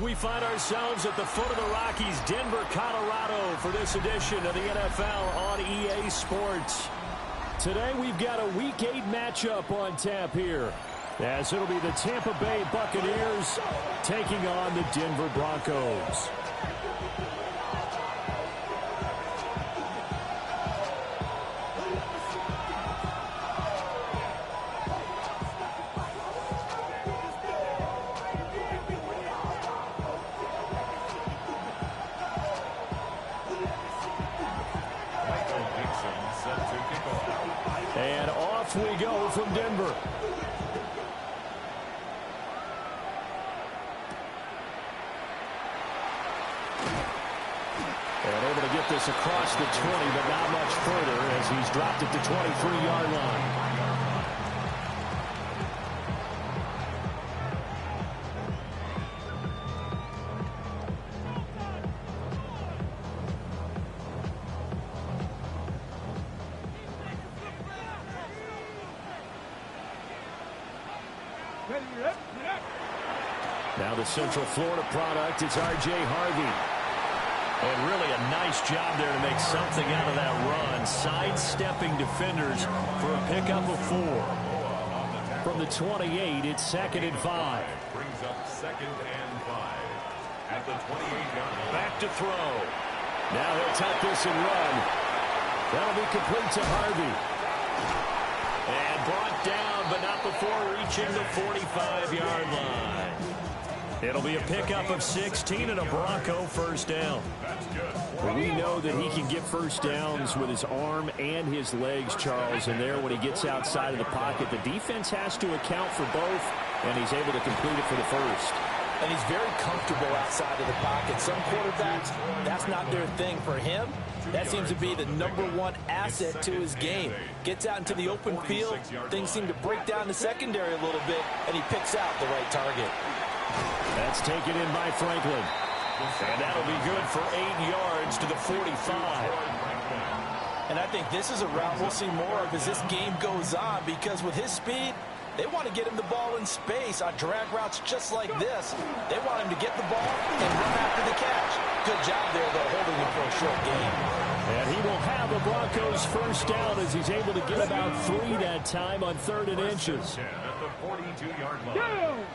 We find ourselves at the foot of the Rockies, Denver, Colorado, for this edition of the NFL on EA Sports. Today we've got a Week 8 matchup on tap here, as it'll be the Tampa Bay Buccaneers taking on the Denver Broncos. And off we go from Denver. And able to get this across the 20, but not much further as he's dropped it to 23-yard line. Now the Central Florida product, it's R.J. Harvey. And really a nice job there to make something out of that run. Sidestepping defenders for a pickup of 4. From the 28, it's 2nd and 5. Brings up 2nd and 5. At the 28-yard line. Back to throw. Now he'll tuck this and run. That'll be complete to Harvey. And brought down, but not before reaching the 45-yard line. It'll be a pickup of 16 and a Bronco first down. We know that he can get first downs with his arm and his legs, Charles, and there when he gets outside of the pocket, the defense has to account for both, and he's able to complete it for the first. And he's very comfortable outside of the pocket. Some quarterbacks, that's not their thing. For him, that seems to be the #1 asset to his game. Gets out into the open field, things seem to break down the secondary a little bit, and he picks out the right target. That's taken in by Franklin. And that'll be good for 8 yards to the 45. And I think this is a route we'll see more of as this game goes on, because with his speed, they want to get him the ball in space on drag routes just like this. They want him to get the ball and run after the catch. Good job there, though, holding him for a short game. And he will have the Broncos first down as he's able to get about 3 that time on 3rd and inches. At the 42-yard line.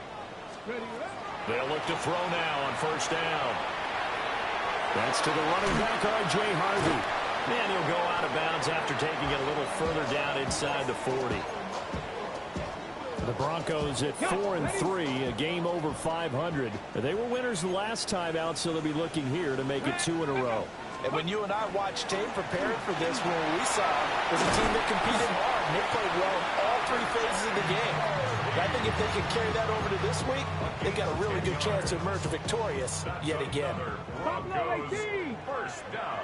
They'll look to throw now on first down. That's to the running back, R.J. Harvey. And he'll go out of bounds after taking it a little further down inside the 40. The Broncos at 4-3, a game over 500. They were winners the last time out, so they'll be looking here to make it 2 in a row. And when you and I watched tape preparing for this, what we saw was a team that competed hard, and they played well in all 3 phases of the game. I think if they can carry that over to this week, they've got a really good chance to emerge victorious yet again. First down.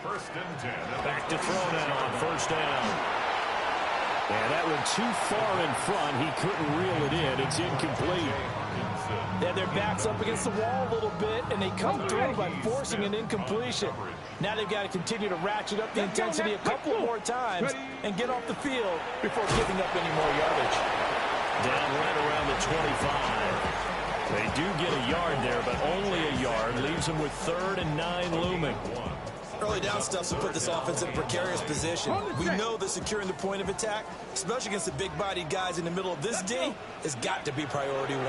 1st and 10. Back to throw now on first down. And that went too far in front. He couldn't reel it in. It's incomplete. Yeah, their back's up against the wall a little bit, and they come through by forcing an incompletion. Now they've got to continue to ratchet up the intensity a couple more times and get off the field before giving up any more yardage. Down right around the 25. They do get a yard there, but only a yard. Leaves them with 3rd and 9 looming. Early down stuff's to put this offense in a precarious position. We know that securing the point of attack, especially against the big-bodied guys in the middle of this D, has got to be priority 1.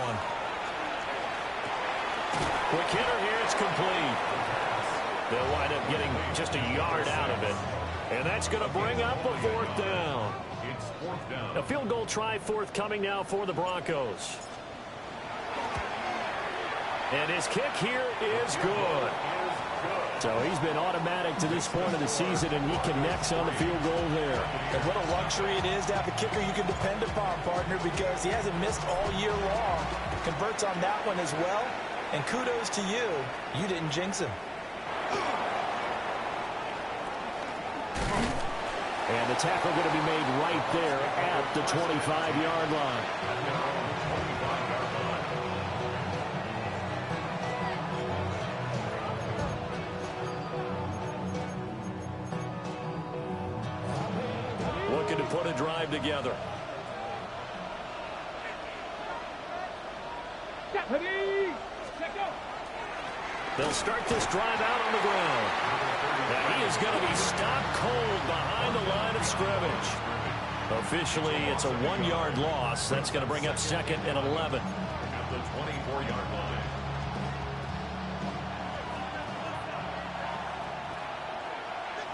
Quick hitter here, it's complete. They'll wind up getting just a yard out of it. And that's going to bring up a 4th down. It's 4th down. A field goal try forthcoming now for the Broncos. And his kick here is good. So he's been automatic to this point of the season, and he connects on the field goal there. And what a luxury it is to have a kicker you can depend upon, partner, because he hasn't missed all year long. Converts on that one as well. And kudos to you. You didn't jinx him. And the tackle going to be made right there at the 25-yard line. Looking to put a drive together. They'll start this drive out on the ground. Now he is going to be stopped cold behind the line of scrimmage. Officially, it's a 1-yard loss. That's going to bring up 2nd and 11. At the 24-yard line.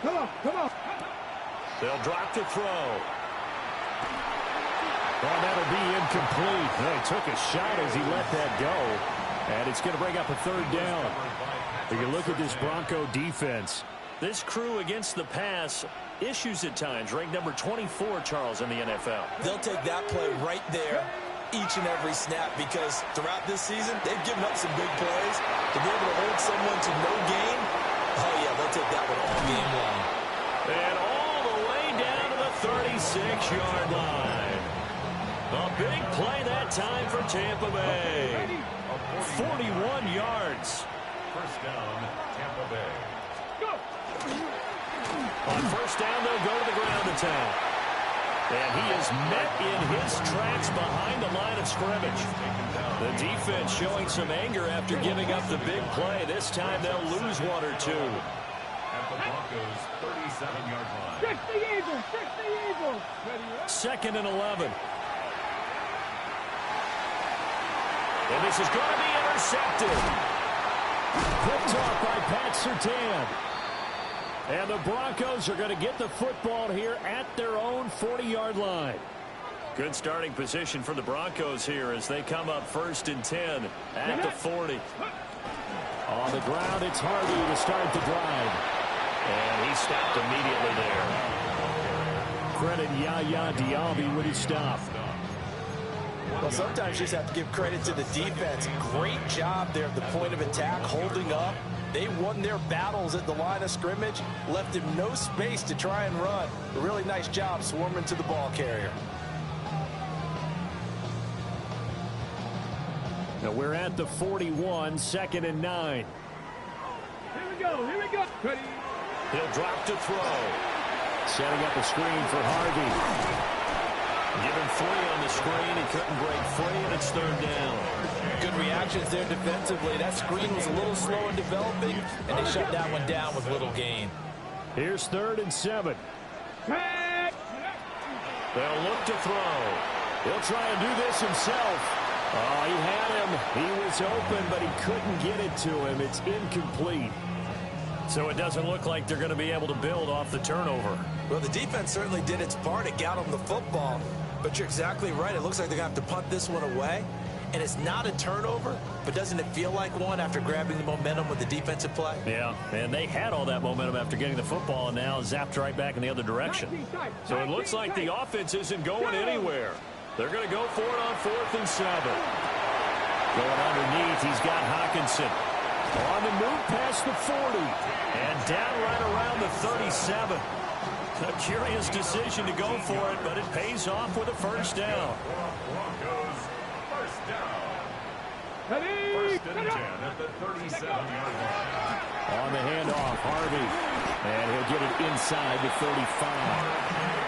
Come on. They'll drop to throw. Well, that'll be incomplete. He took a shot as he let that go. And it's going to bring up a 3rd down. You can look at this Bronco defense. This crew against the pass, issues at times, ranked number 24, Charles, in the NFL. They'll take that play right there each and every snap because throughout this season, they've given up some big plays. To be able to hold someone to no gain, oh, yeah, they'll take that one all game long. And all the way down to the 36-yard line. A big play that time for Tampa Bay. 41 yards. First down, Tampa Bay. On first down, they'll go to the ground attack. And he is met in his tracks behind the line of scrimmage. The defense showing some anger after giving up the big play. This time they'll lose 1 or 2. At the Broncos' 37-yard line. 60 Eagles. 2nd and 11. And this is going to be intercepted. Picked off by Pat Surtain. And the Broncos are going to get the football here at their own 40-yard line. Good starting position for the Broncos here as they come up 1st and 10 at the 40. On the ground, it's Harvey to start the drive. And he stopped immediately there. Credit Yaya Diaby with his stop. Well, sometimes you just have to give credit to the defense. Great job there at the point of attack, holding up. They won their battles at the line of scrimmage, left him no space to try and run. A really nice job swarming to the ball carrier. Now we're at the 41, 2nd and 9. Here we go. Ready. He'll drop to throw. Setting up a screen for Harvey. Given 3 on the screen, he couldn't break free, and it's 3rd down. Good reactions there defensively. That screen was a little slow in developing, and they shut that one down with little gain. Here's 3rd and 7. They'll look to throw. He'll try and do this himself. Oh, he had him. He was open, but he couldn't get it to him. It's incomplete. So it doesn't look like they're going to be able to build off the turnover. Well, the defense certainly did its part. It got them the football. But you're exactly right. It looks like they're going to have to punt this one away. And it's not a turnover, but doesn't it feel like one after grabbing the momentum with the defensive play? Yeah, and they had all that momentum after getting the football and now zapped right back in the other direction. So it looks like the offense isn't going anywhere. They're going to go for it on 4th and 7. Going underneath, he's got Hockenson. On the move past the 40. And down right around the 37. A curious decision to go for it, but it pays off with a 1st down. Broncos, first down. Ready. 1st and 10 at the 37-yard line. On the handoff, Harvey. And he'll get it inside the 35.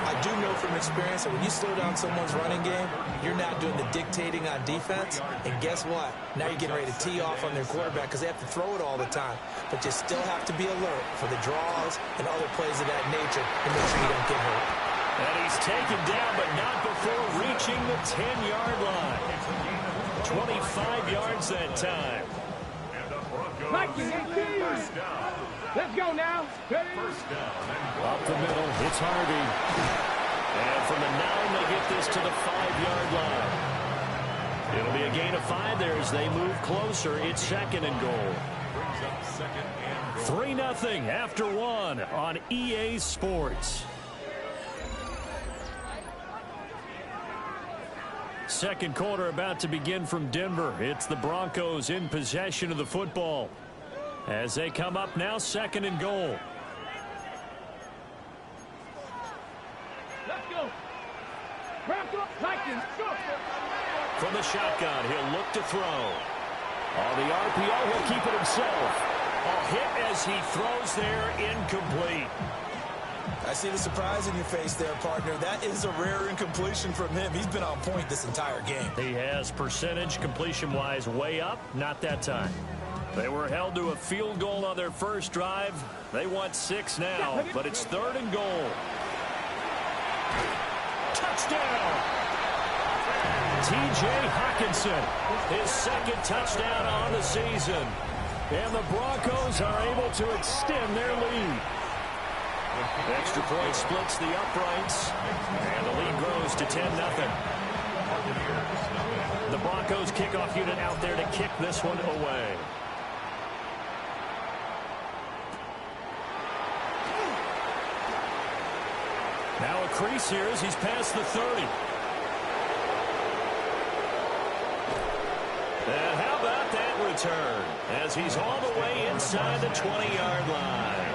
I do know from experience that when you slow down someone's running game, you're not doing the dictating on defense. And guess what? Now you're getting ready to tee off on their quarterback because they have to throw it all the time. But you still have to be alert for the draws and other plays of that nature to make sure you don't get hurt. And he's taken down, but not before reaching the 10-yard line. 25 yards that time. And the Broncos, first down. Let's go now. Ready. First down. Up the middle, it's Harvey. And from the 9, they get this to the 5-yard line. It'll be a gain of 5 there as they move closer. It's 2nd and goal. Brings up 2nd and goal. 3-0 after 1 on EA Sports. Second quarter about to begin from Denver. It's the Broncos in possession of the football as they come up now 2nd and goal. Let's go. From the shotgun, he'll look to throw. On the RPO, he'll keep it himself. A hit as he throws there, incomplete. I see the surprise in your face there, partner. That is a rare incompletion from him. He's been on point this entire game. He has percentage completion-wise way up, not that time. They were held to a field goal on their first drive. They want 6 now, but it's 3rd and goal. Touchdown! T.J. Hockenson, his 2nd touchdown on the season. And the Broncos are able to extend their lead. Extra point splits the uprights, and the lead grows to 10-0. The Broncos kickoff unit out there to kick this one away. Now a crease here as he's past the 30. And how about that return as he's all the way inside the 20-yard line.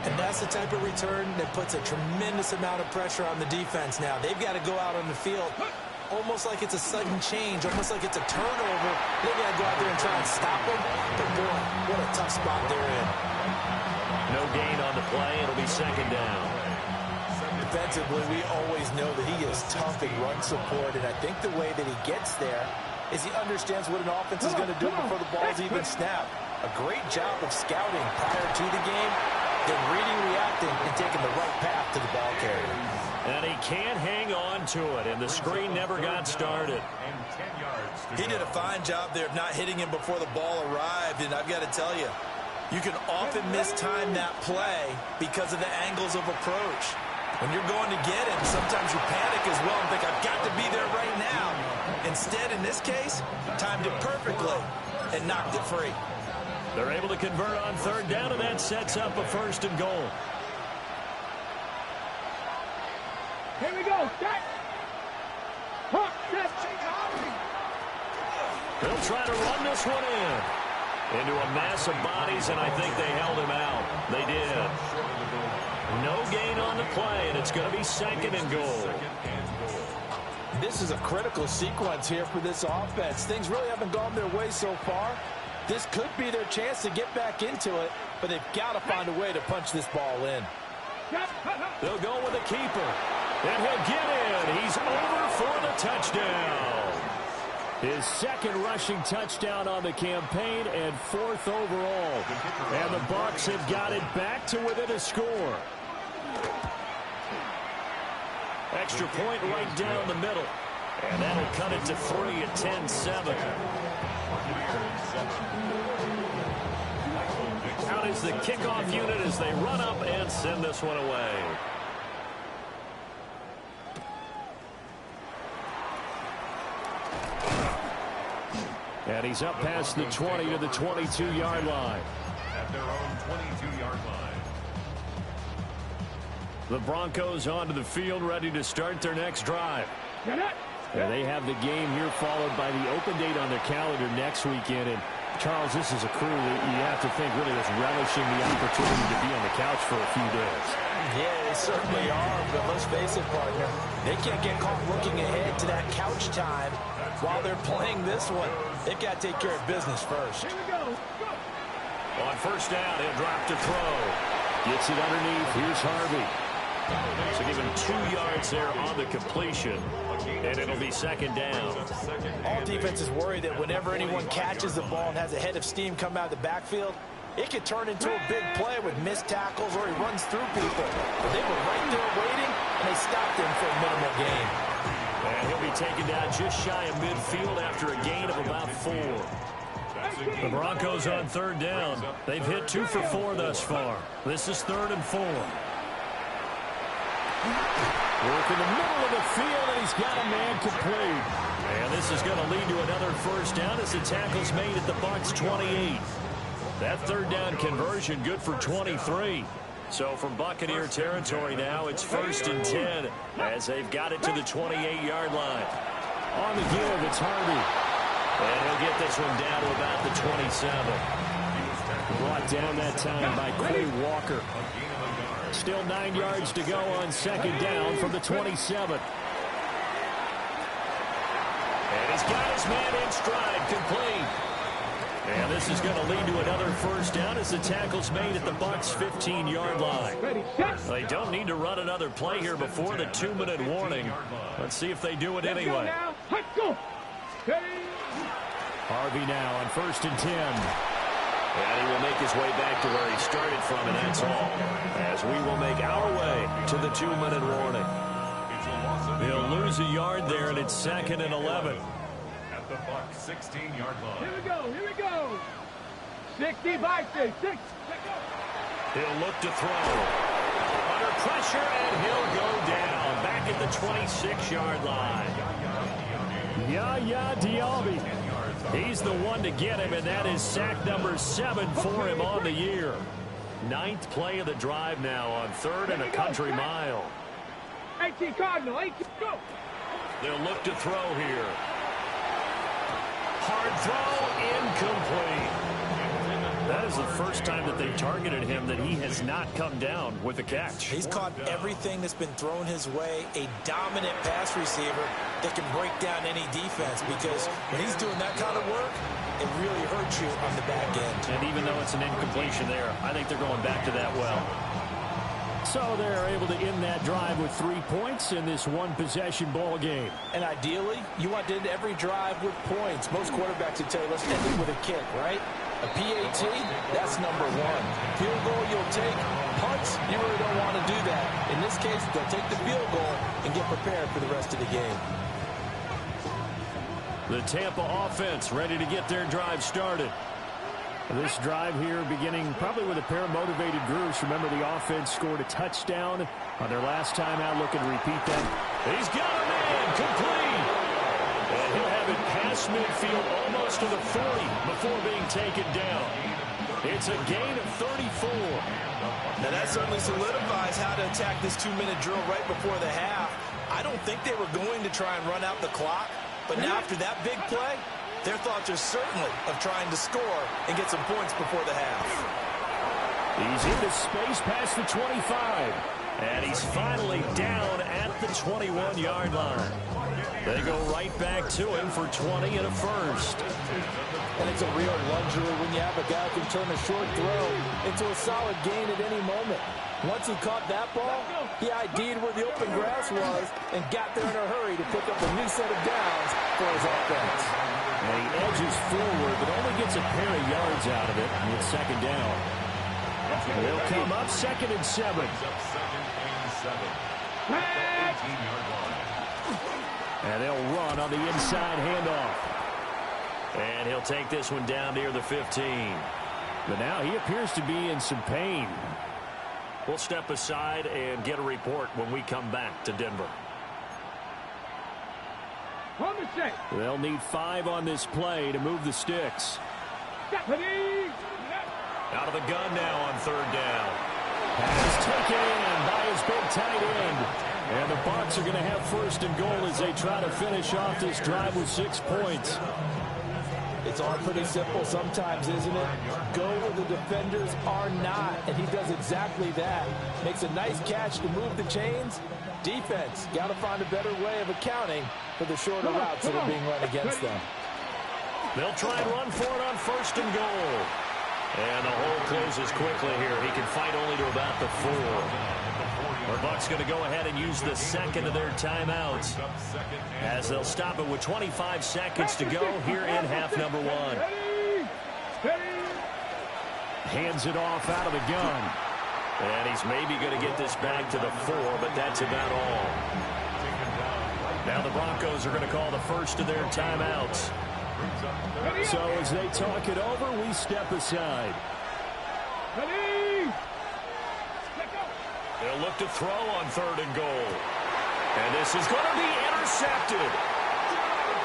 And that's the type of return that puts a tremendous amount of pressure on the defense now. They've got to go out on the field almost like it's a sudden change, almost like it's a turnover. They've got to go out there and try and stop them. But boy, what a tough spot they're in. No gain on the play. It'll be 2nd down. Defensively, we always know that he is tough in run support, and I think the way that he gets there is he understands what an offense is going to do before the ball's even snapped. A great job of scouting prior to the game, then reading, reacting, and taking the right path to the ball carrier. And he can't hang on to it, and the screen never got started. He did a fine job there of not hitting him before the ball arrived, and I've got to tell you, you can often mistime that play because of the angles of approach. When you're going to get him, sometimes you panic as well and think, I've got to be there right now. Instead, in this case, timed it perfectly and knocked it free. They're able to convert on 3rd down, and that sets up a 1st and goal. Here we go. They'll try to run this one into a mass of bodies, and I think they held him out. They did. No gain on the play, and it's going to be 2nd and goal. This is a critical sequence here for this offense. Things really haven't gone their way so far. This could be their chance to get back into it, but they've got to find a way to punch this ball in. They'll go with the keeper, and he'll get in. He's over for the touchdown. His 2nd rushing touchdown on the campaign and 4th overall. And the Bucs have got it back to within a score. Extra point right down the middle. And that'll cut it to 3 at 10-7. Out is the kickoff unit as they run up and send this one away. And he's up past the 20 to the 22-yard line. At their own 22-yard line. The Broncos onto the field, ready to start their next drive. And they have the game here, followed by the open date on their calendar next weekend. And Charles, this is a crew that you have to think really is relishing the opportunity to be on the couch for a few days. Yeah, they certainly are, but let's face it, partner. They can't get caught looking ahead to that couch time while they're playing this one. They've got to take care of business first. Here we go. On 1st down, he'll drop to throw. Gets it underneath. Here's Harvey. So give him 2 yards there on the completion, and it'll be 2nd down. All defenses worry that whenever anyone catches the ball and has a head of steam come out of the backfield, it could turn into a big play with missed tackles or he runs through people. But they were right there waiting, and they stopped him for a minimal gain. And he'll be taken down just shy of midfield after a gain of about 4. The Broncos on 3rd down. They've hit 2 for 4 thus far. This is 3rd and 4. Work in the middle of the field, and he's got a man complete. And this is going to lead to another 1st down as the tackle's made at the Bucs 28. That 3rd down conversion good for 23. So from Buccaneer territory now, it's 1st and 10 as they've got it to the 28-yard line. On the give, it's Harvey. And he'll get this one down to about the 27. Brought down that time by Quay Walker. Still 9 yards to go on 2nd down from the 27. And he's got his man in stride, complete. And this is going to lead to another 1st down as the tackle's made at the Bucs 15-yard line. They don't need to run another play here before the 2-minute warning. Let's see if they do it anyway. Harvey now on 1st and 10. And he will make his way back to where he started from, and that's all. As we will make our way to the 2-minute warning. He'll lose a yard there, and it's 2nd and 11. At the Bucs 16-yard line. Here we go. Here we go. 65, 6. He'll look to throw. Under pressure, and he'll go down. Back at the 26-yard line. Tjd Og Y4. He's the one to get him, and that is sack number 7 for him on the year. 9th play of the drive now on 3rd and a country mile. 18 Cardinal, 18, go. They'll look to throw here. Hard throw, incomplete. That is the first time that they've targeted him that he has not come down with a catch. He's caught everything that's been thrown his way. A dominant pass receiver that can break down any defense, because when he's doing that kind of work, it really hurts you on the back end. And even though it's an incompletion there, I think they're going back to that well. So they're able to end that drive with 3 points in this one-possession ball game. And ideally, you want to end every drive with points. Most quarterbacks would tell you, let's end it with a kick, right? A PAT, that's number 1. Field goal you'll take. Punts, you really don't want to do that. In this case, they'll take the field goal and get prepared for the rest of the game. The Tampa offense ready to get their drive started. This drive here beginning probably with a pair of motivated groups. Remember, the offense scored a touchdown on their last time out. Looking to repeat that. He's got a man complete. And he'll have it past midfield almost to the 40 before being taken down. It's a gain of 34. Now that certainly solidifies how to attack this 2-minute drill right before the half. I don't think they were going to try and run out the clock, but now after that big play, their thoughts are certainly of trying to score and get some points before the half. He's into space past the 25. And he's finally down at the 21-yard line. They go right back to him for 20 and a first. And it's a real luxury when you have a guy who can turn a short throw into a solid gain at any moment. Once he caught that ball, he ID'd where the open grass was and got there in a hurry to pick up a new set of downs for his offense. And he edges forward, but only gets a pair of yards out of it, and it's 2nd down. They'll come up 2nd and 7. And they'll run on the inside handoff. And he'll take this one down near the 15. But now he appears to be in some pain. We'll step aside and get a report when we come back to Denver. They'll need 5 on this play to move the sticks. Out of the gun now on 3rd down. Pass taken in by his big tight end. And the Bucs are going to have 1st and goal as they try to finish off this drive with 6 points. It's all pretty simple sometimes, isn't it? Go where the defenders are not, and he does exactly that. Makes a nice catch to move the chains. Defense, got to find a better way of accounting for the shorter routes that are being run against them. They'll try and run for it on 1st and goal. And the hole closes quickly here. He can fight only to about the 4. The Bucs going to go ahead and use the 2nd of their timeouts, as they'll stop it with 25 seconds to go here in half number 1. Hands it off out of the gun. And he's maybe going to get this back to the 4, but that's about all. Now the Broncos are going to call the 1st of their timeouts. So as they talk it over, we step aside. They'll look to throw on 3rd and goal. And this is going to be intercepted.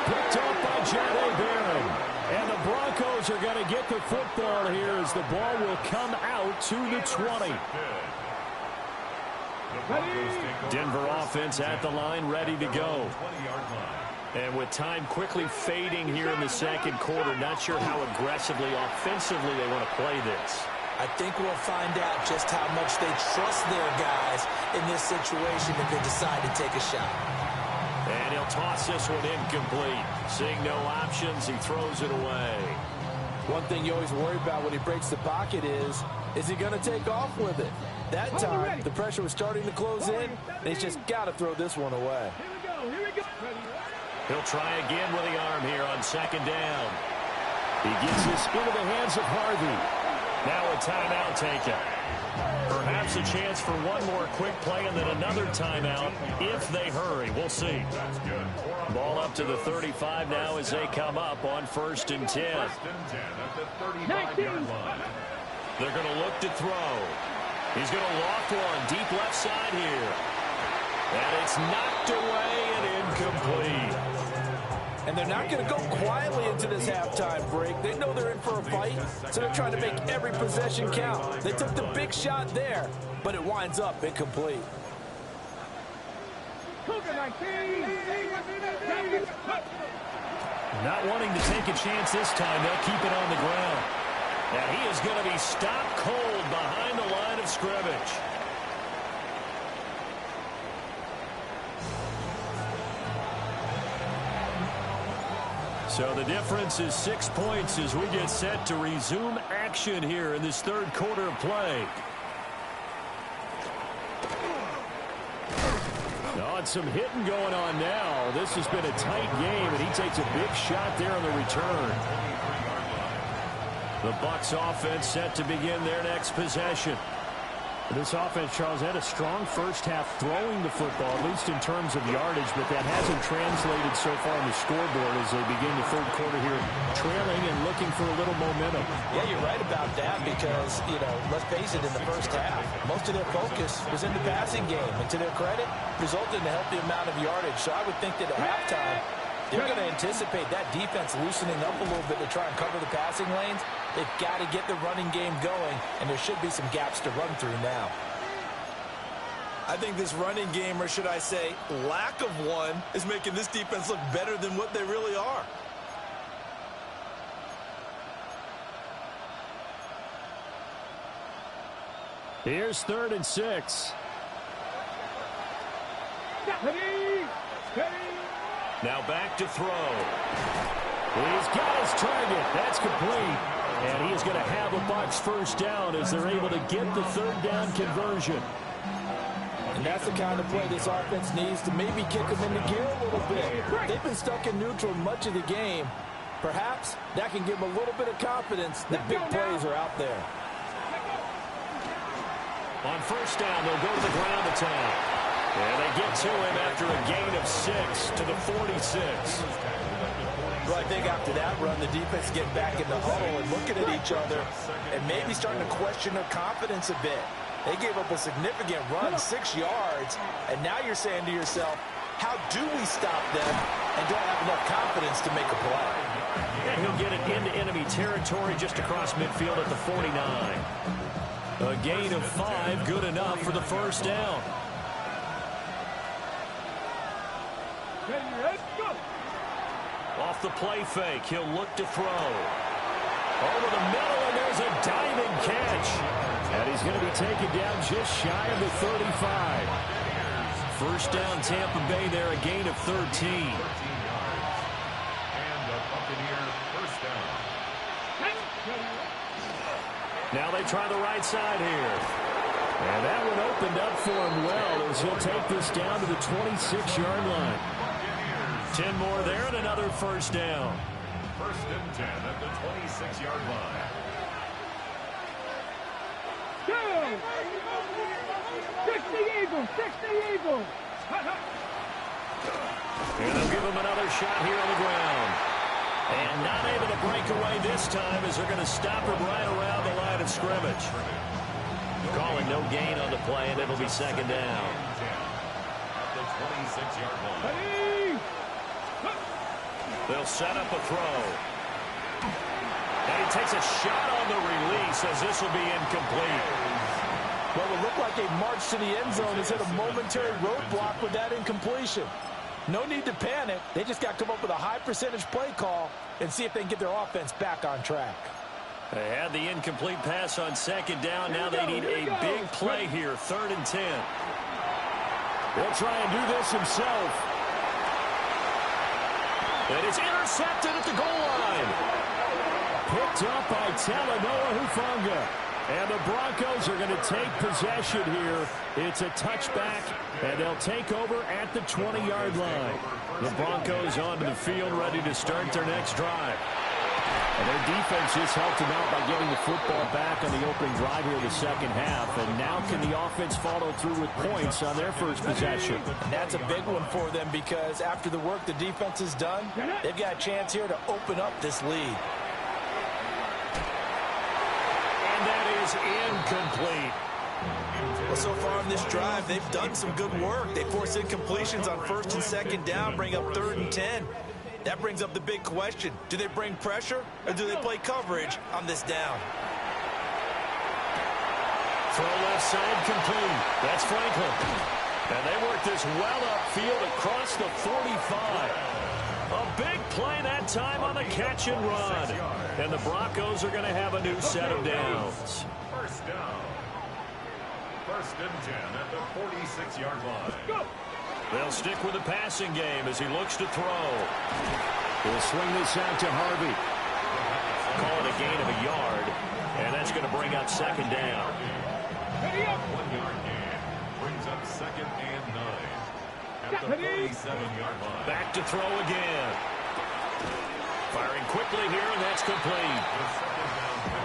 Picked up by Tjd Barron. And the Broncos are going to get the football here as the ball will come out to the 20. Denver offense at the line, ready to go. And with time quickly fading here in the 2nd quarter, not sure how aggressively, offensively they want to play this. I think we'll find out just how much they trust their guys in this situation if they decide to take a shot. And he'll toss this one incomplete. Seeing no options, he throws it away. One thing you always worry about when he breaks the pocket is he going to take off with it? That time, the pressure was starting to close in, and he's just got to throw this one away. Here we go. He'll try again with the arm here on 2nd down. He gets this into the hands of Harvey. Now a timeout taken. Perhaps a chance for one more quick play and then another timeout if they hurry. We'll see. Ball up to the 35 now as they come up on 1st and 10. They're going to look to throw. He's going to loft one deep left side here. And it's knocked away and incomplete. And they're not going to go quietly into this halftime break. They know they're in for a fight, so they're trying to make every possession count. They took the big shot there, but it winds up incomplete. Not wanting to take a chance this time, they'll keep it on the ground. And he is going to be stopped cold behind the line of scrimmage. So the difference is 6 points as we get set to resume action here in this third quarter of play. Oh, some hitting going on now. This has been a tight game, and he takes a big shot there on the return. The Bucs offense set to begin their next possession. This offense, Charles, had a strong first half throwing the football, at least in terms of yardage, but that hasn't translated so far on the scoreboard as they begin the third quarter here, trailing and looking for a little momentum. Yeah, you're right about that because, let's face it, in the first half, most of their focus was in the passing game. And to their credit, resulted in a healthy amount of yardage. So I would think that at halftime, they're going to anticipate that defense loosening up a little bit to try and cover the passing lanes. They've got to get the running game going, and there should be some gaps to run through now. I think this running game, or should I say lack of one, is making this defense look better than what they really are. Here's 3rd and 6. Now back to throw. He's got his target. That's complete. And he is going to have a Bucs first down as they're able to get the 3rd down conversion. And that's the kind of play this offense needs to maybe kick them into gear a little bit. They've been stuck in neutral much of the game. Perhaps that can give them a little bit of confidence that big plays are out there. On first down, they'll go to the ground attack. And they get to him after a gain of 6 to the 46. Well, I think after that run, the defense get back in the huddle and looking at each other and maybe starting to question their confidence a bit. They gave up a significant run, 6 yards, and now you're saying to yourself, how do we stop them and don't have enough confidence to make a play? And he'll get it into enemy territory just across midfield at the 49. A gain of 5, good enough for the first down. Off the play fake, he'll look to throw. Over the middle, and there's a diving catch. And he's going to be taken down just shy of the 35. First down, Tampa Bay there, a gain of 13. And the Buccaneers first down. Now they try the right side here. And that one opened up for him well as he'll take this down to the 26-yard line. 10 more there and another first down. First and 10 at the 26-yard line. 60 Eagles, 60 Eagles. And they'll give him another shot here on the ground. And not able to break away this time as they're going to stop him right around the line of scrimmage. Calling no gain on the play, and it'll be second down. At the 26-yard line. They'll set up a throw. And he takes a shot on the release as this will be incomplete. Well, it looked like a march to the end zone has hit a momentary roadblock with that incompletion. No need to panic. They just got to come up with a high percentage play call and see if they can get their offense back on track. They had the incomplete pass on second down. Now they need a big play here, 3rd and 10. He'll try and do this himself. And it's intercepted at the goal line. Picked up by Talanoa Hufanga. And the Broncos are going to take possession here. It's a touchback, and they'll take over at the 20-yard line. The Broncos onto the field, ready to start their next drive. And their defense just helped him out by getting the football back on the opening drive here in the second half. And now can the offense follow through with points on their first possession? And that's a big one for them because after the work the defense has done, they've got a chance here to open up this lead. And that is incomplete. Well, so far on this drive, they've done some good work. They force incompletions on first and second down, bring up 3rd and 10. That brings up the big question. Do they bring pressure or do they play coverage on this down? Throw left side complete. That's Franklin. And they work this well upfield across the 45. A big play that time on the catch and run. And the Broncos are going to have a new set of downs. First down. 1st and 10 at the 46-yard line. They'll stick with the passing game as he looks to throw. He'll swing this out to Harvey. Call it a gain of a yard, and that's going to bring up 2nd down. 1-yard gain brings up 2nd and 9 at the 47-yard line. Back to throw again. Firing quickly here, and that's complete.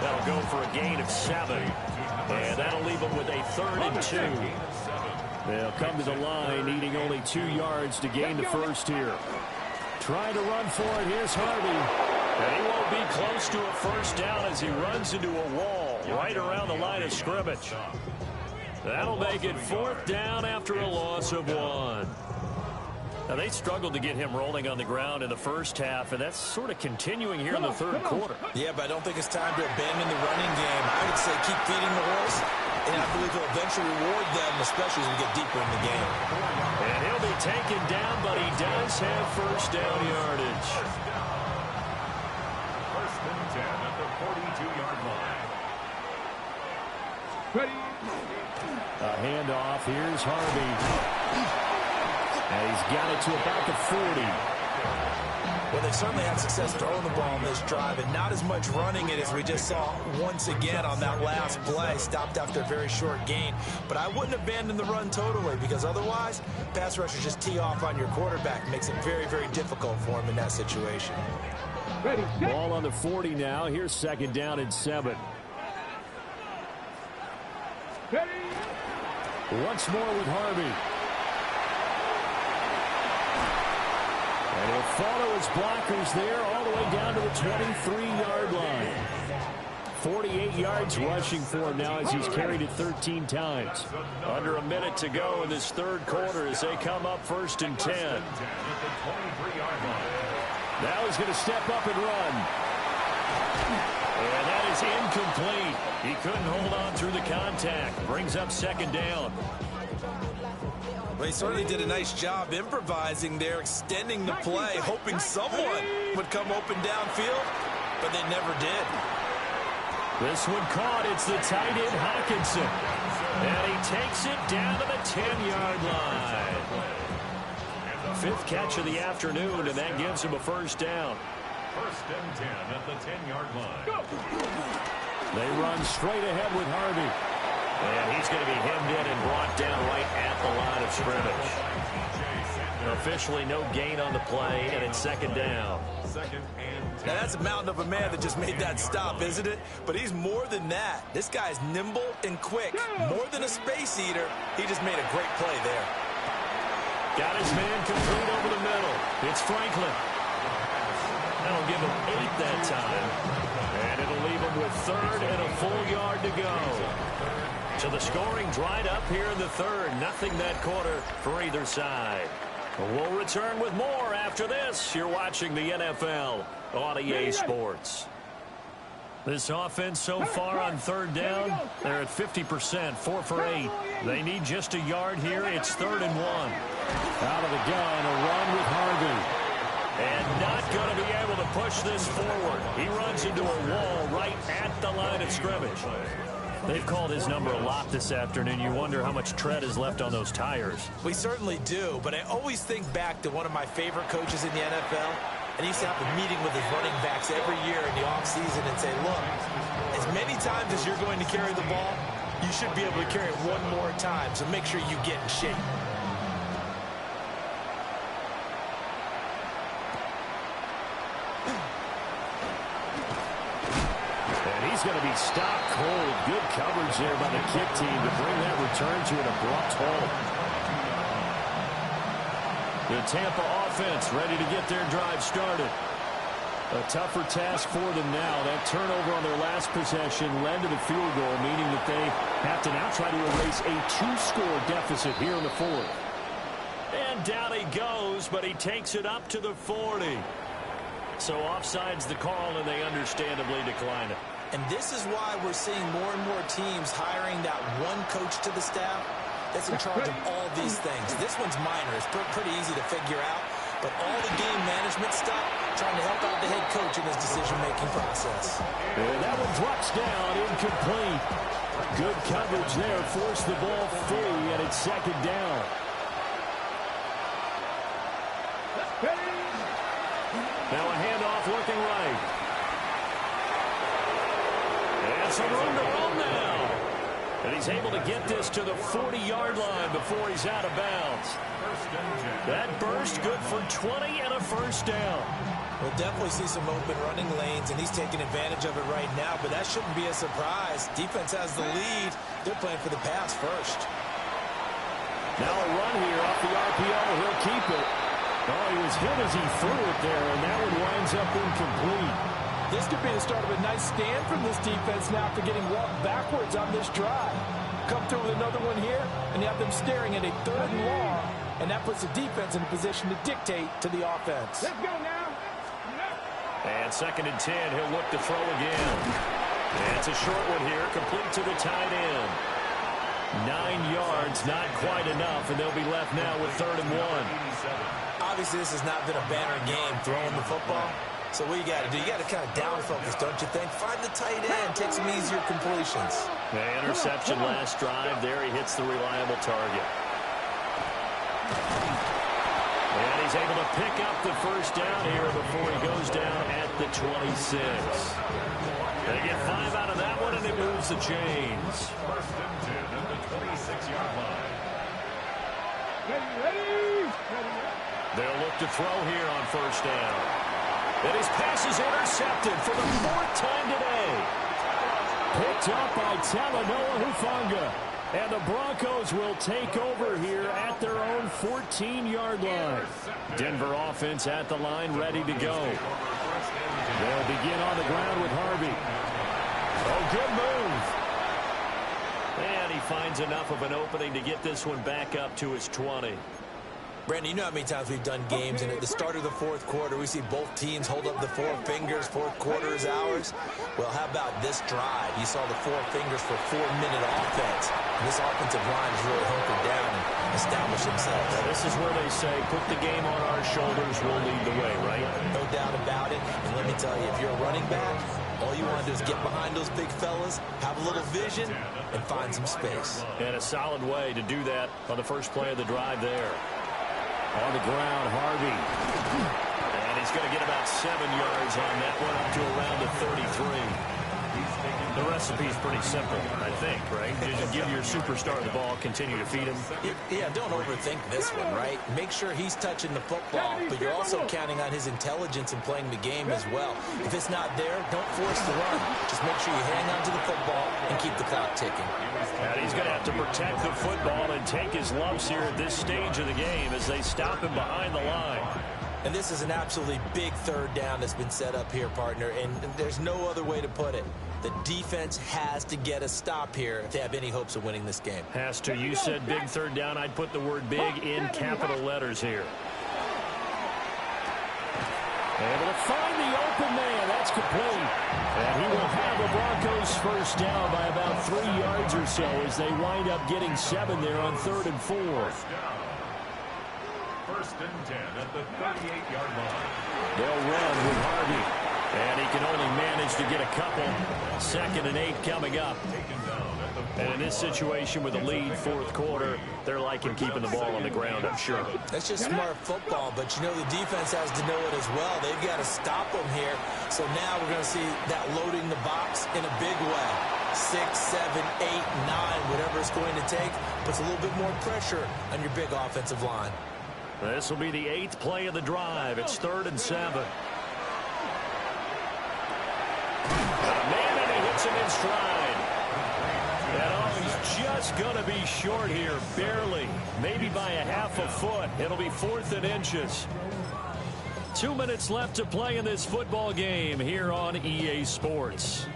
That'll go for a gain of 7, and that'll leave them with a 3rd and 2. They'll come to the line, needing only 2 yards to gain the first here. Trying to run for it. Here's Harvey. And he won't be close to a first down as he runs into a wall right around the line of scrimmage. That'll make it 4th down after a loss of 1. Now, they struggled to get him rolling on the ground in the first half, and that's sort of continuing here in the 3rd quarter. Yeah, but I don't think it's time to abandon the running game. I would say keep feeding the horse, and I believe he'll eventually reward them, especially as we get deeper in the game. And he'll be taken down, but he does have first down yardage. 1st and 10 at the 42-yard line. Ready. A handoff. Here's Harvey. And he's got it to about the 40. Well, they've certainly had success throwing the ball in this drive, and not as much running it as we just saw once again on that last play. Stopped after a very short gain. But I wouldn't abandon the run totally, because otherwise, pass rushers just tee off on your quarterback. Makes it very, very difficult for him in that situation. Ready. Ball on the 40 now. Here's 2nd down and 7. Ready. Once more with Harvey. And he'll follow his blockers there all the way down to the 23-yard line. 48 yards rushing for him now as he's carried it 13 times. Under a minute to go in this 3rd quarter as they come up 1st and 10. Now he's going to step up and run. And that is incomplete. He couldn't hold on through the contact. Brings up 2nd down. Well, he certainly did a nice job improvising there, extending the play, hoping someone would come open downfield, but they never did. This one caught. It's the tight end, Hawkinson. And he takes it down to the 10-yard line. 5th catch of the afternoon, and that gives him a first down. 1st and 10 at the 10-yard line. They run straight ahead with Harvey. And he's going to be hemmed in and brought down right at the line of scrimmage. Officially no gain on the play, and it's 2nd down. 2nd and 10. Now, that's a mountain of a man that just made that stop, isn't it? But he's more than that. This guy's nimble and quick. More than a space eater. He just made a great play there. Got his man complete over the middle. It's Franklin. That'll give him 8 that time. And it'll leave him with 3rd and a full yard to go. So the scoring dried up here in the 3rd. Nothing that quarter for either side. We'll return with more after this. You're watching the NFL on EA Sports. This offense so far on 3rd down, they're at 50%, 4 for 8. They need just a yard here. It's 3rd and 1. Out of the gun, a run with Harvey. And not going to be able to push this forward. He runs into a wall right at the line of scrimmage. They've called his number a lot this afternoon. You wonder how much tread is left on those tires. We certainly do, but I always think back to one of my favorite coaches in the NFL, and he used to have a meeting with his running backs every year in the offseason and say, look, as many times as you're going to carry the ball, you should be able to carry it one more time, so make sure you get in shape. going to be stopped cold. Good coverage there by the kick team to bring that return to an abrupt halt. The Tampa offense ready to get their drive started. A tougher task for them now. That turnover on their last possession led to the field goal, meaning that they have to now try to erase a 2-score deficit here in the fourth. And down he goes, but he takes it up to the 40. So offside's the call, and they understandably decline it. And this is why we're seeing more and more teams hiring that one coach to the staff that's in charge of all these things. This one's minor. It's pretty easy to figure out. But all the game management stuff, trying to help out the head coach in his decision-making process. And that one drops down, incomplete. Good coverage there, forced the ball free, and it's second down. Now a handoff looking right. And some room to run now. And he's able to get this to the 40-yard line before he's out of bounds. That burst good for 20 and a first down. We'll definitely see some open running lanes, and he's taking advantage of it right now, but that shouldn't be a surprise. Defense has the lead. They're playing for the pass first. Now a run here off the RPO. He'll keep it. Oh, he was hit as he threw it there, and that one winds up incomplete. This could be the start of a nice stand from this defense now after getting walked backwards on this drive. Come through with another one here, and you have them staring at a 3rd and long, and that puts the defense in a position to dictate to the offense. Let's go now. And 2nd and 10, he'll look to throw again. And it's a short one here, complete to the tight end. 9 yards, not quite enough, and they'll be left now with 3rd and 1. Obviously, this has not been a banner game throwing the football. So what you got to do, you got to kind of down focus, don't you think? Find the tight end, take some easier completions. The interception last drive. There he hits the reliable target. And he's able to pick up the first down here before he goes down at the 26. They get 5 out of that one, and it moves the chains. 1st and 10 at the 26-yard line. Ready. They'll look to throw here on first down. And his pass is intercepted for the 4th time today. Picked up by Talanoa Hufanga. And the Broncos will take over here at their own 14-yard line. Denver offense at the line, ready to go. They'll begin on the ground with Harvey. Oh, good move. And he finds enough of an opening to get this one back up to his 20. Brandon, you know how many times we've done games, and at the start of the 4th quarter, we see both teams hold up the 4 fingers. 4th quarter is ours. Well, how about this drive? You saw the 4 fingers for 4-minute offense. And this offensive line is really hunkered down and established themselves. Now, this is where they say, put the game on our shoulders, we'll lead the way, right? No doubt about it. And let me tell you, if you're a running back, all you want to do is get behind those big fellas, have a little vision, and find some space. And a solid way to do that on the first play of the drive there. On the ground, Harvey. And he's going to get about 7 yards on that one, up to around the 33. The recipe's pretty simple, I think, right? You just give your superstar the ball, continue to feed him. Yeah, don't overthink this one, right? Make sure he's touching the football, but you're also counting on his intelligence in playing the game as well. If it's not there, don't force the run. Just make sure you hang on to the football and keep the clock ticking. And he's going to have to protect the football and take his lumps here at this stage of the game as they stop him behind the line. And this is an absolutely big 3rd down that's been set up here, partner, and there's no other way to put it. The defense has to get a stop here if they have any hopes of winning this game. Has to. You said big 3rd down. I'd put the word big in capital letters here. Able to find the open man. That's complete. And he will have the Broncos first down by about 3 yards or so as they wind up getting 7 there on 3rd and 4. 1st and 10 at the 38-yard line. They'll run with Harvey. And he can only manage to get a couple. 2nd and 8 coming up. And in this situation with a lead 4th quarter, they're liking keeping the ball on the ground, I'm sure. That's just smart football, but you know the defense has to know it as well. They've got to stop them here. So now we're going to see that loading the box in a big way. 6, 7, 8, 9, whatever it's going to take, puts a little bit more pressure on your big offensive line. This will be the 8th play of the drive. It's 3rd and 7. takes him in stride. And he's just going to be short here, barely. Maybe by a half a foot. It'll be 4th and inches. 2 minutes left to play in this football game here on EA Sports.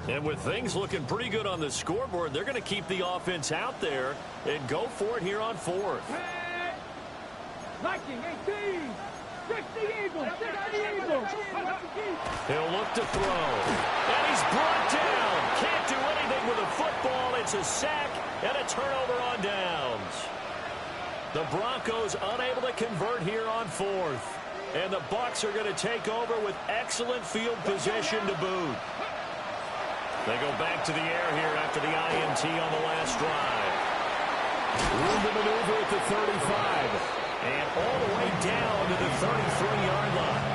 And with things looking pretty good on the scoreboard, they're going to keep the offense out there and go for it here on 4th. Viking 18. 60 Eagles. 60 Eagles. He'll look to throw. And he's brought down. Can't do anything with a football. It's a sack and a turnover on downs. The Broncos unable to convert here on 4th. And the Bucs are going to take over with excellent field position to boot. They go back to the air here after the INT on the last drive. Room to maneuver at the 35. And all the way down to the 33-yard line.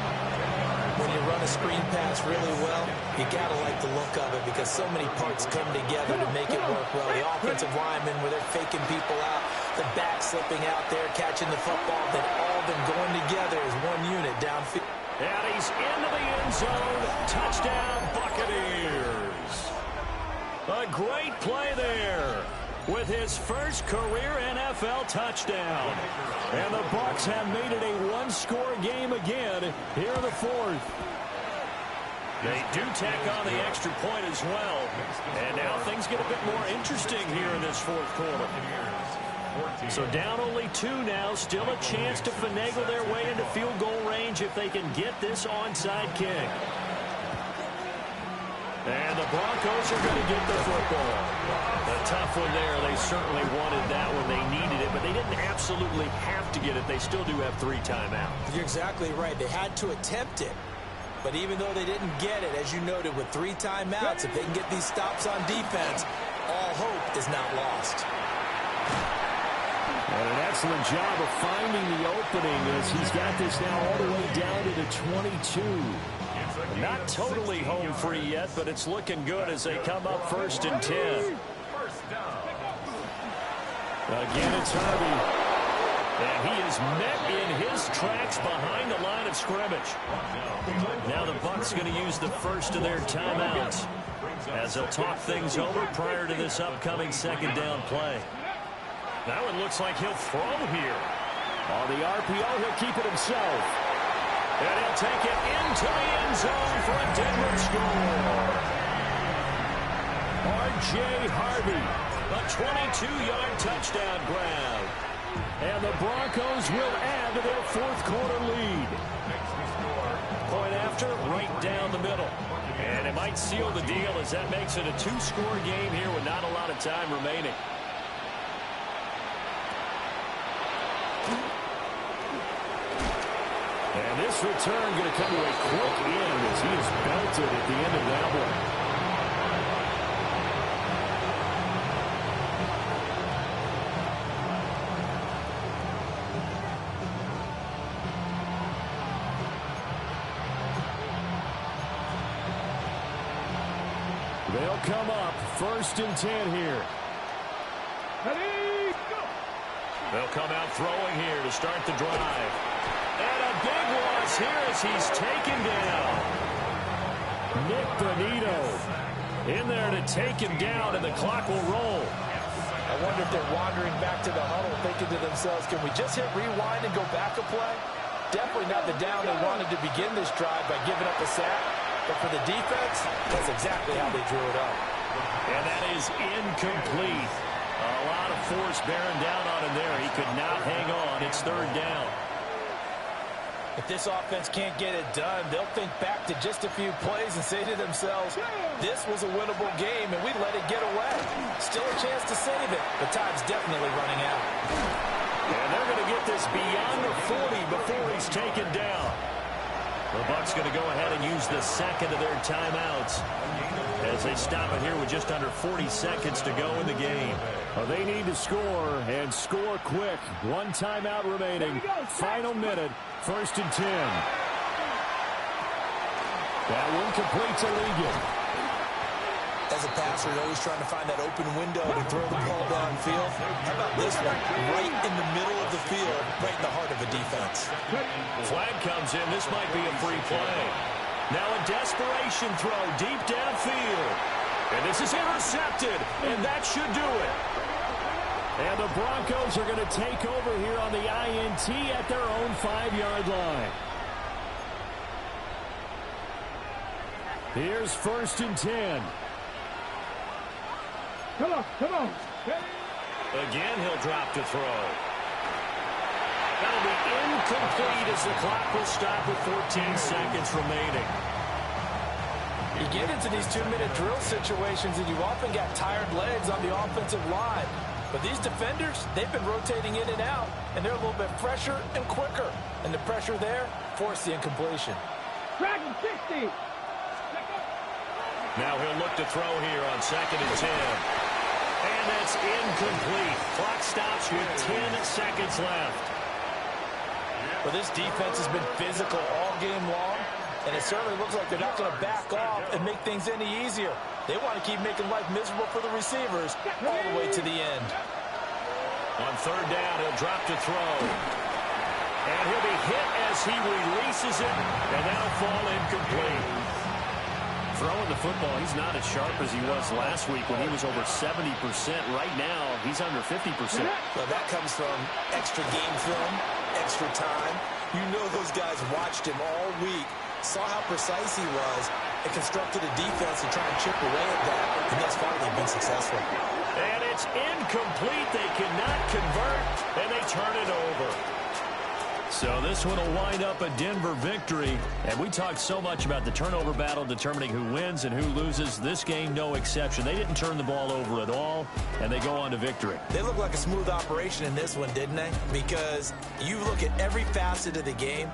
When you run a screen pass really well, you got to like the look of it because so many parts come together to make it work well. The offensive linemen, where they're faking people out, the back slipping out there, catching the football, they've all been going together as one unit downfield. And he's into the end zone. Touchdown, Buccaneers. A great play there with his first career NFL touchdown. And the Bucs have made it a one-score game again here in the 4th. They do tack on the extra point as well. And now things get a bit more interesting here in this 4th quarter. So down only 2 now. Still a chance to finagle their way into field goal range if they can get this onside kick. And the Broncos are going to get the football. A tough one there. They certainly wanted that one. They needed it, but they didn't absolutely have to get it. They still do have 3 timeouts. You're exactly right. They had to attempt it. But even though they didn't get it, as you noted, with 3 timeouts, if they can get these stops on defense, all hope is not lost. And an excellent job of finding the opening as he's got this now all the way down to the 22. Not totally home free yet, but it's looking good as they come up 1st and 10. Again, it's Harvey. And he is met in his tracks behind the line of scrimmage. Now the Bucs going to use the first of their timeouts as they'll talk things over prior to this upcoming 2nd down play. That one looks like he'll throw here. On the RPO, he'll keep it himself. And he'll take it into the end zone for a Denver score. R.J. Harvey, a 22-yard touchdown grab. And the Broncos will add to their 4th quarter lead. Point after, right down the middle. And it might seal the deal as that makes it a 2-score game here with not a lot of time remaining. And this return going to come to a quick end as he is belted at the end of that one. They'll come up 1st and 10 here. Ready, go. They'll come out throwing here to start the drive. And a big loss here as he's taken down. Nick Bonito in there to take him down, and the clock will roll. I wonder if they're wandering back to the huddle thinking to themselves, can we just hit rewind and go back a play? Definitely not the down they wanted to begin this drive by giving up a sack. But for the defense, that's exactly how they drew it up. And that is incomplete. A lot of force bearing down on him there. He could not hang on. It's 3rd down. If this offense can't get it done, they'll think back to just a few plays and say to themselves, this was a winnable game and we let it get away. Still a chance to save it, but time's definitely running out. And they're going to get this beyond the 40 before he's taken down. The Bucs going to go ahead and use the 2nd of their timeouts as they stop it here with just under 40 seconds to go in the game. Well, they need to score and score quick. 1 timeout remaining. Final minute. 1st and 10. That one complete to Ligon. As a passer, you're always trying to find that open window to throw the ball downfield. How about this one? Right in the middle of the field, right in the heart of a defense. Flag comes in. This might be a free play. Now a desperation throw deep downfield. And this is intercepted, and that should do it. And the Broncos are going to take over here on the INT at their own 5-yard line. Here's 1st and 10. Come on. Again, he'll drop to throw. That'll be incomplete as the clock will stop with 14 seconds remaining. You get into these 2-minute drill situations, and you often got tired legs on the offensive line. But these defenders, they've been rotating in and out, and they're a little bit fresher and quicker. And the pressure there forced the incompletion. Dragon 60. Now he'll look to throw here on 2nd and 10. And that's incomplete. Clock stops with 10 seconds left. Well, this defense has been physical all game long, and it certainly looks like they're not going to back off and make things any easier. They want to keep making life miserable for the receivers all the way to the end. On 3rd down, he'll drop to throw. And he'll be hit as he releases it, and that'll fall incomplete. Throwing the football, he's not as sharp as he was last week when he was over 70%. Right now, he's under 50%. Well, that comes from extra game film, extra time. You know those guys watched him all week, saw how precise he was, and constructed a defense to try and chip away at that, and thus far they've been successful. And it's incomplete. They cannot convert, and they turn it over. So this one will wind up a Denver victory. And we talked so much about the turnover battle determining who wins and who loses. This game, no exception. They didn't turn the ball over at all, and they go on to victory. They look like a smooth operation in this one, didn't they? Because you look at every facet of the game,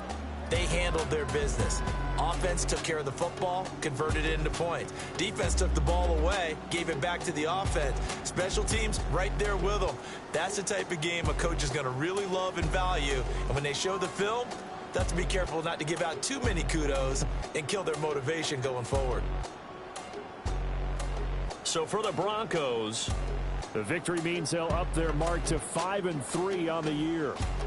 they handled their business. Offense took care of the football, converted it into points. Defense took the ball away, gave it back to the offense. Special teams, right there with them. That's the type of game a coach is going to really love and value. And when they show the film, they have to be careful not to give out too many kudos and kill their motivation going forward. So for the Broncos, the victory means they'll up their mark to 5-3 on the year.